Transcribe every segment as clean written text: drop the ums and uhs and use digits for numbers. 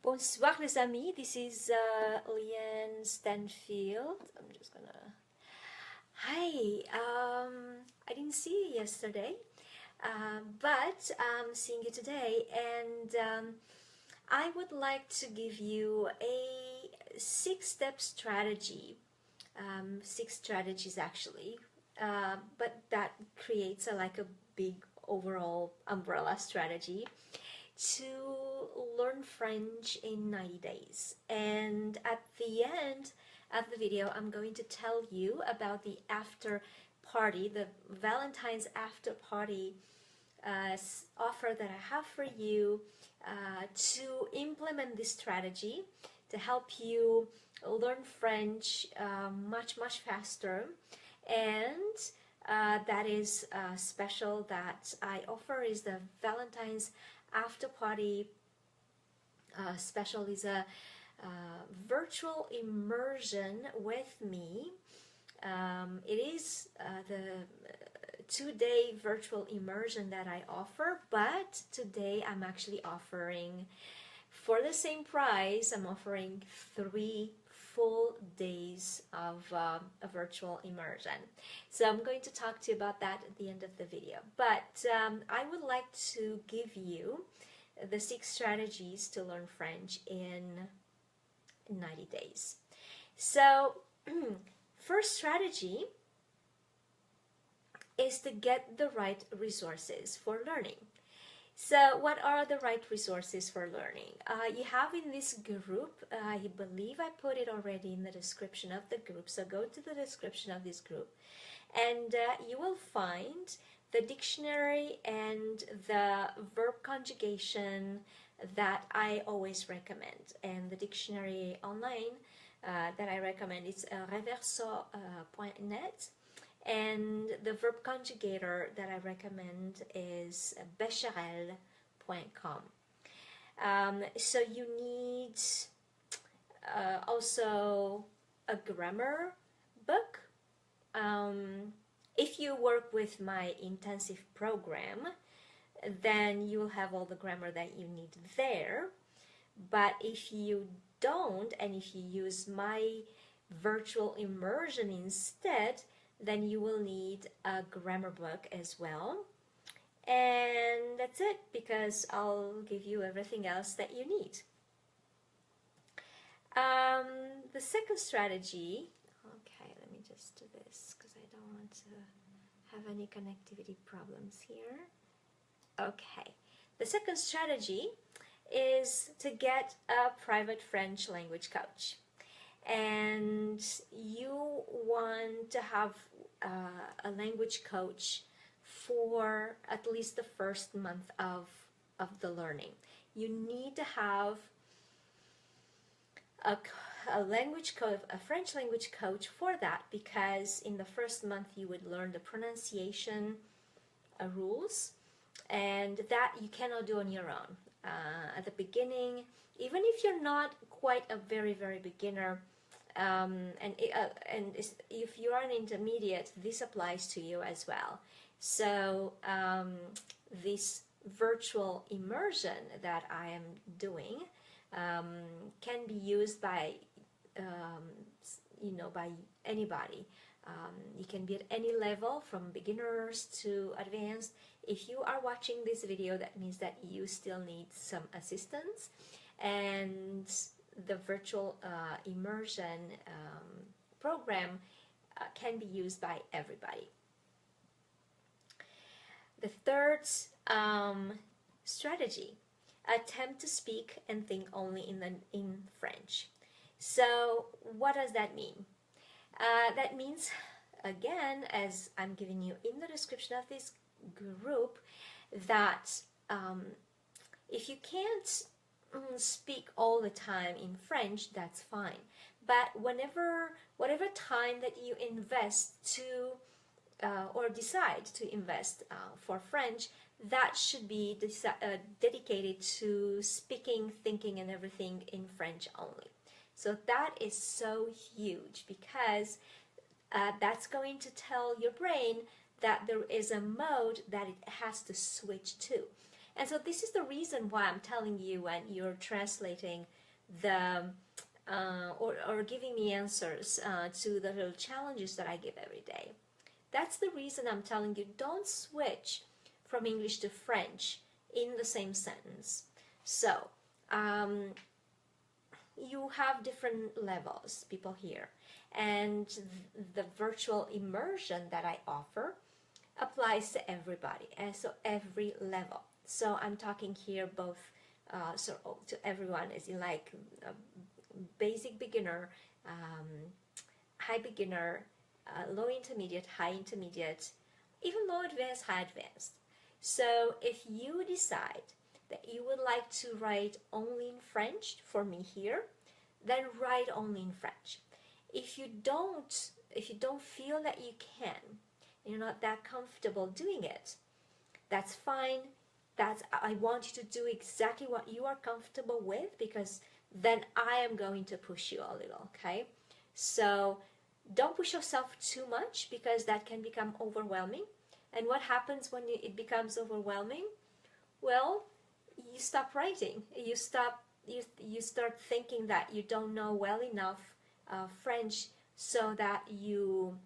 Bonsoir les amis, this is Llyane Stanfield. I'm just gonna... Hi, I didn't see you yesterday, but I'm seeing you today, and I would like to give you a 6-step strategy, 6 strategies actually, but that creates like a big overall umbrella strategy to learn French in 90 days. And at the end of the video, I'm going to tell you about the after party, the Valentine's after party offer that I have for you to implement this strategy to help you learn French much faster. And that is special that I offer is the Valentine's after party special is a virtual immersion with me. It is the 2-day virtual immersion that I offer, but today I'm actually offering, for the same price, I'm offering 3 full days of a virtual immersion. So I'm going to talk to you about that at the end of the video. But I would like to give you the 6 strategies to learn French in 90 days. So first strategy is to get the right resources for learning. So what are the right resources for learning? You have in this group, I believe I put it already in the description of the group, so go to the description of this group and you will find the dictionary and the verb conjugation that I always recommend. And the dictionary online that I recommend is reverso.net. And the verb conjugator that I recommend is becherel.com. So you need also a grammar book. If you work with my intensive program, then you will have all the grammar that you need there. But if you don't, and if you use my virtual immersion instead, then you will need a grammar book as well. And that's it, because I'll give you everything else that you need. The second strategy, okay, let me just do this because I don't want to have any connectivity problems here. Okay, the second strategy is to get a private French language coach. And you want to have a language coach for at least the first month of the learning. You need to have a language coach, a French language coach for that, because in the first month you would learn the pronunciation rules, and that you cannot do on your own. At the beginning, even if you're not quite a very beginner, and if you are an intermediate, this applies to you as well. So this virtual immersion that I am doing can be used by by anybody. You can be at any level, from beginners to advanced. If you are watching this video, that means that you still need some assistance, and the virtual immersion program can be used by everybody. The third strategy, attempt to speak and think only in French. So what does that mean? That means, again, as I'm giving you in the description of this group, that if you can't speak all the time in French, that's fine. But whatever time that you invest to or decide to invest for French, that should be dedicated to speaking, thinking, and everything in French only. So that is so huge, because that's going to tell your brain that there is a mode that it has to switch to. And so this is the reason why I'm telling you when you're translating the or giving me answers to the little challenges that I give every day. That's the reason I'm telling you, don't switch from English to French in the same sentence. So you have different levels, people here, and the virtual immersion that I offer applies to everybody, and so every level. So I'm talking here both to everyone, as in like basic beginner, high beginner, low intermediate, high intermediate, even low advanced, high advanced. So if you decide that you would like to write only in French for me here, then write only in French. If you don't feel that you can, you're not that comfortable doing it, that's fine. I want you to do exactly what you are comfortable with, because then I am going to push you a little, okay? So don't push yourself too much, because that can become overwhelming. And what happens when it becomes overwhelming? Well, you stop writing. You start thinking that you don't know well enough French so that you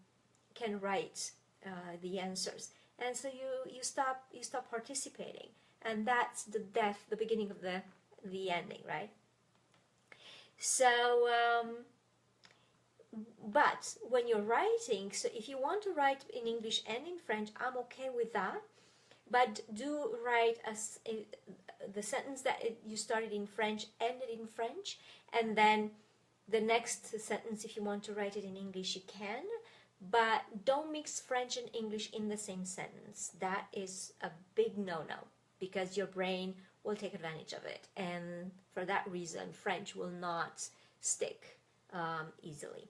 can write the answers, and so you stop participating, and that's the beginning of the ending, right? So but when you're writing, so if you want to write in English and in French, I'm okay with that, but do write the sentence that you started in French ended in French, and then the next sentence, if you want to write it in English, you can, but don't mix French and English in the same sentence. That is a big no-no, because your brain will take advantage of it, and for that reason French will not stick easily.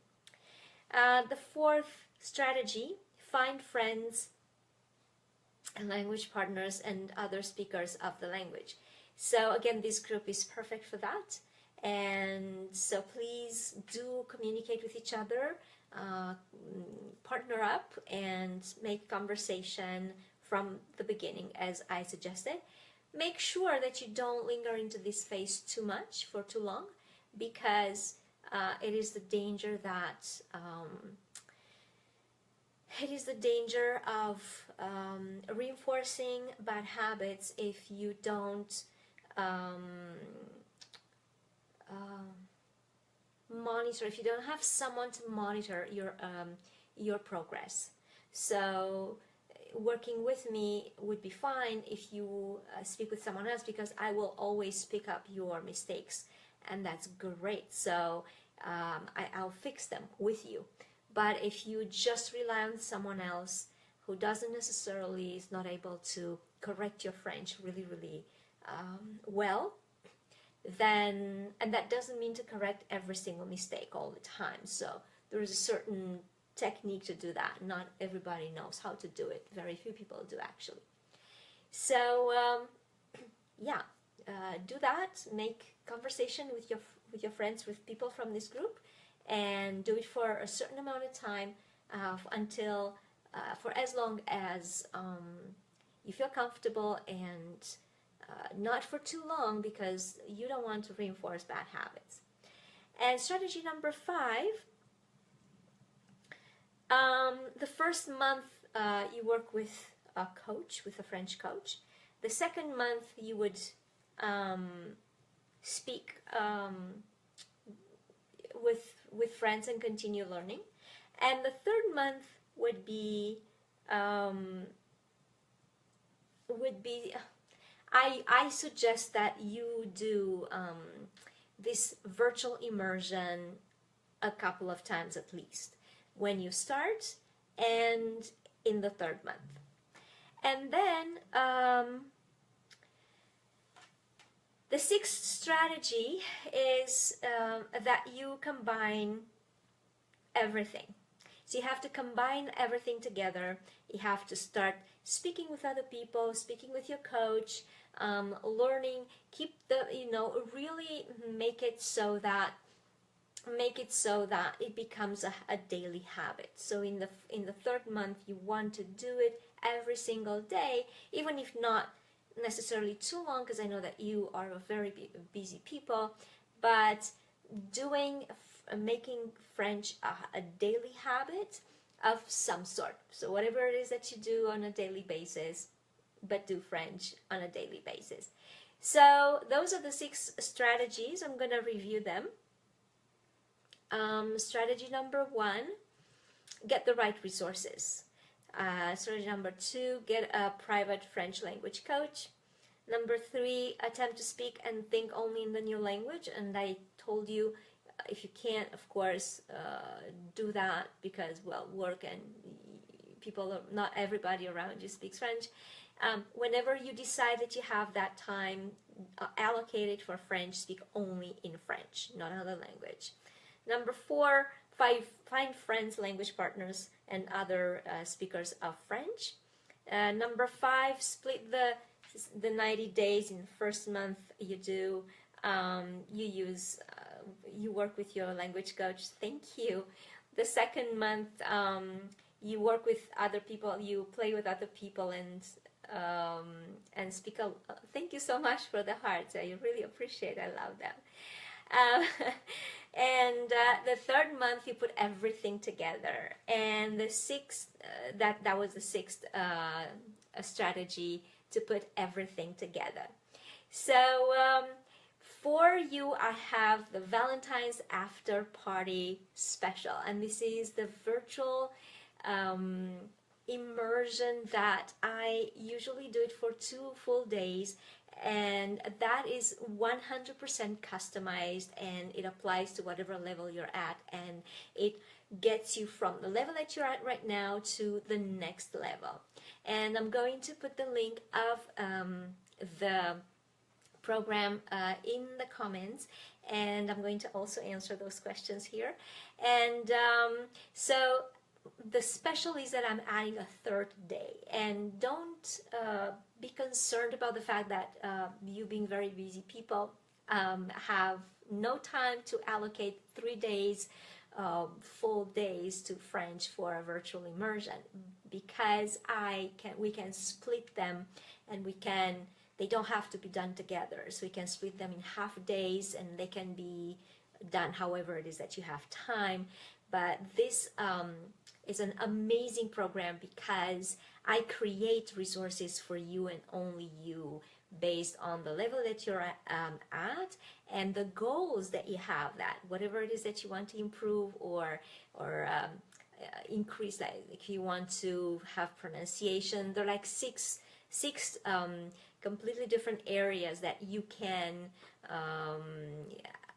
The fourth strategy, find friends and language partners and other speakers of the language. So again, this group is perfect for that, and so please do communicate with each other, partner up and make conversation from the beginning, as I suggested. Make sure that you don't linger into this phase too much for too long, because it is the danger that of reinforcing bad habits if you don't monitor, if you don't have someone to monitor your progress. So working with me would be fine if you speak with someone else, because I will always pick up your mistakes, and that's great. So I'll fix them with you. But if you just rely on someone else who doesn't necessarily, is not able to correct your French really well, then, and that doesn't mean to correct every single mistake all the time. So there is a certain technique to do that. Not everybody knows how to do it. Very few people do, actually. So yeah, do that. Make conversation with your friends, with people from this group, and do it for a certain amount of time, until for as long as you feel comfortable, and not for too long, because you don't want to reinforce bad habits. And strategy number 5, the first month you work with a coach, with a French coach. The second month you would speak with friends and continue learning. And the third month would be I suggest that you do this virtual immersion a couple of times at least, when you start and in the third month. And then the sixth strategy is that you combine everything. So you have to combine everything together. You have to start speaking with other people, speaking with your coach, learning, keep the, really make it so that it becomes a daily habit. So in the third month, you want to do it every single day, even if not necessarily too long, because I know that you are a very busy people, but making French a daily habit of some sort. So whatever it is that you do on a daily basis, but do French on a daily basis. So those are the 6 strategies. I'm going to review them. Strategy number 1, get the right resources. Strategy number 2, get a private French language coach. Number 3, attempt to speak and think only in the new language. And I told you, if you can't, of course, do that because, well, work and people, not everybody around you speaks French. Whenever you decide that you have that time allocated for French, speak only in French, not another language. Number 4, find friends, language partners, and other speakers of French. Number 5, split the 90 days. In the first month you do, you work with your language coach. Thank you. The second month, you work with other people, you play with other people and speak. Thank you so much for the hearts. I really appreciate it. I love that. And the third month, you put everything together. And the 6th, that was the 6th strategy, to put everything together. So for you, I have the Valentine's after party special, and this is the virtual immersion that I usually do it for 2 full days, and that is 100% customized, and it applies to whatever level you're at, and it gets you from the level that you're at right now to the next level. And I'm going to put the link of the program in the comments, and I'm going to also answer those questions here. And so the special is that I'm adding a 3rd day, and don't be concerned about the fact that you being very busy people have no time to allocate 3 days, full days to French for a virtual immersion, because we can split them, and they don't have to be done together, so we can split them in half days, and they can be done however it is that you have time. But this is an amazing program because I create resources for you and only you, based on the level that you're at and the goals that you have, that whatever it is that you want to improve or increase, like if you want to have pronunciation, there are like six completely different areas that you can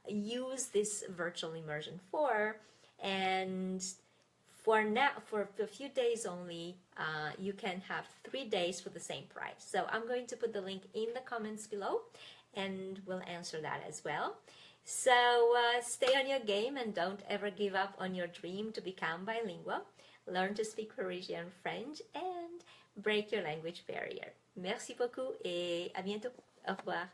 use this virtual immersion for. And for now, for a few days only, you can have 3 days for the same price. So I'm going to put the link in the comments below, and we'll answer that as well. So stay on your game and don't ever give up on your dream to become bilingual. Learn to speak Parisian French and break your language barrier. Merci beaucoup et à bientôt. Au revoir.